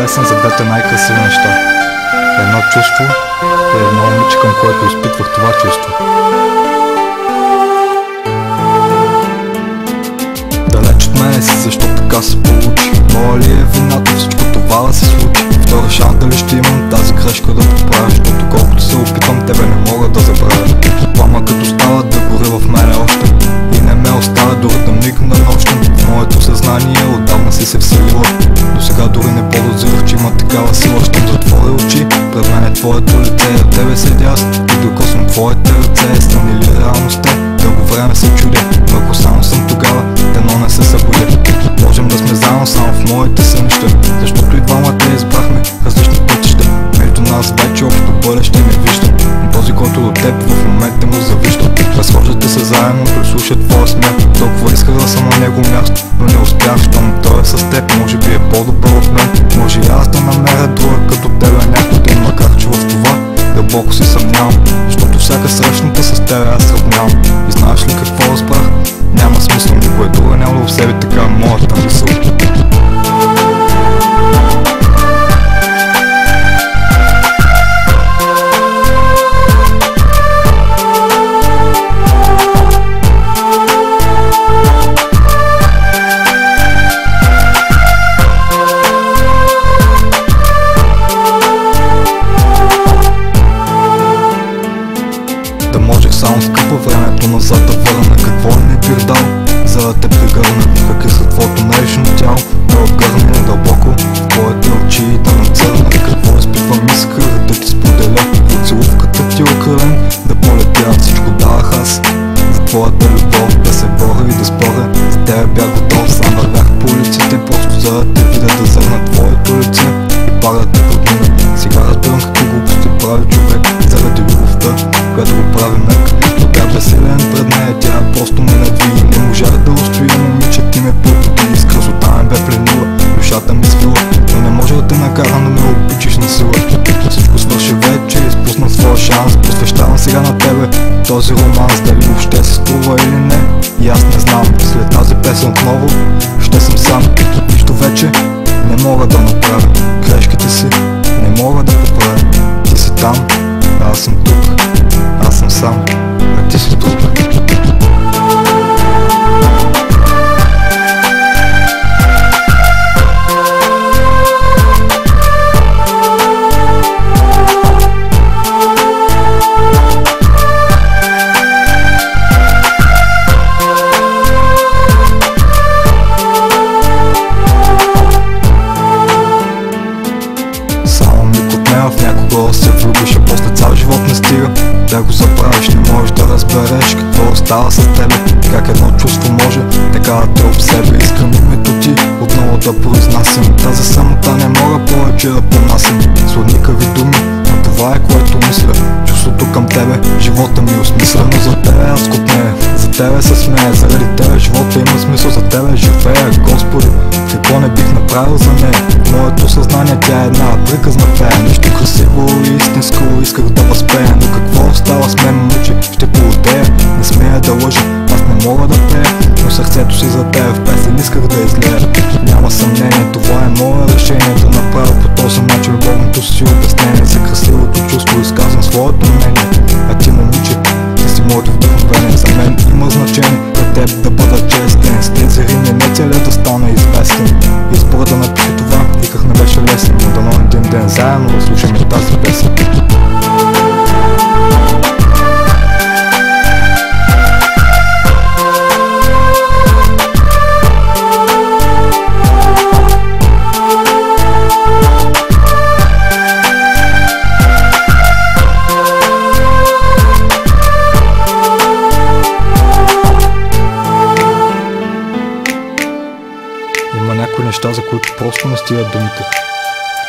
песен за двете най-красиви неща. Едно чувство и едно момиче, към което изпитвах това чувство. Далеч от мене си, защо така се получи? Моя ли е вината всичко това да се случи? Втора шанс дали ще имам тази грешка да поправя, защото колкото се опитвам, тебе не мога да забравя. Плама като става да гори в мене още и не ме оставя дори да мигна нощем. В моето съзнание отдавна си се вселила, до сега дори не подозирах, че има такава сила. Щом затворя очи, пред мен е твоето лице, от тебе седя аз и докосвам твоите ръце. Стани ли реалността? Дълго време се чудя, ако само съм тогава, дано не се събудя. Можем да сме заедно само в моите сънища, защото и двамата избрахме различни пътища. Между нас вече общо бъдеще не виждам, но този, който до теб в момента му завижда. Разхождате се заедно, прислушат твоя смях. Толкова исках да съм на него място, но не успях, щом той е с теб. Може би е по-добър от мен, може и аз да намеря друга като тебе някой ден, макар че в това дълбоко си съмнявам, защото всяка срещната с тебе аз сравнявам. И знаеш ли какво разбрах? Няма смисъл, никой друга няма в себе така моята мисъл. Да можех само скъпа времето назад да върна, какво не бих дал, за да те прегърна. Как е след твоето нежно тяло, да обгърне дълбоко в твоите очи и да нацърна. Какво изпитвам, исках да ти споделя, поцелувката ти окрълен, да полетя. Всичко давах аз за твоята любов, да се боря и да споря. За тебе бях готов, сам вървях по улиците, просто за да те видя, да зърна твоето лице и пак да те подмина. Сега разбирам какви глупости прави човек заради любовта, която го прави мек. Но бях безсилен пред нея, тя просто ме надвига. Не можах да устоя, момиче, ти ме побуди. С красота ме бе пленила, душата ми свила, но не може да те накарам да ме обичиш на сила. Всичко свърши вече, изпусна своя шанс. Посвещавам сега на тебе този романс, дали въобще се струва или не, и аз не знам. След тази песен отново ще съм сам. Нищо вече не мога да направя, грешките си не мога да поправя. Ти си там, аз съм тук, аз съм сам, а ти си тук. В някого се влюбиш, а после цял живот не стига да го забравиш. Не можеш да разбереш какво остава с тебе, как едно чувство може така да те обсебе. Искам името ти отново да произнасям, тази самота не мога повече да понасям. Сладникави думи, но това е което мисля. Чувството към тебе, живота ми осмисля. Но за тебе аз купнея, за тебе се смея, заради тебе живота има смисъл, за тебе живея. Господи, какво не бих направил за нея? Моето съзнание, тя е една приказна фея. Нещо красиво и истинско исках да възпея, но какво остава с мен, момиче, ще поудея. Не смея да лъжа, аз не мога да пея, но сърцето си за тебе в песен исках да излея. Няма съмнение, това е мое решение, да направя по този начин любовното си обяснение за красивото чувство, изказвам своето мнение. А ти, момиче, ти си моето вдъхновение, за мен има значение пред теб да бъда честен. С тези рими не целя да стана известен. Избора да напиша това, никак не беше лесно, но дано един ден заедно да слушаме тази песен. Има някои неща, за които просто не стигат думите.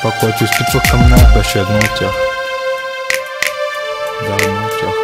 Това, което изпитвах към нея, беше едно от тях. Да, едно от тях.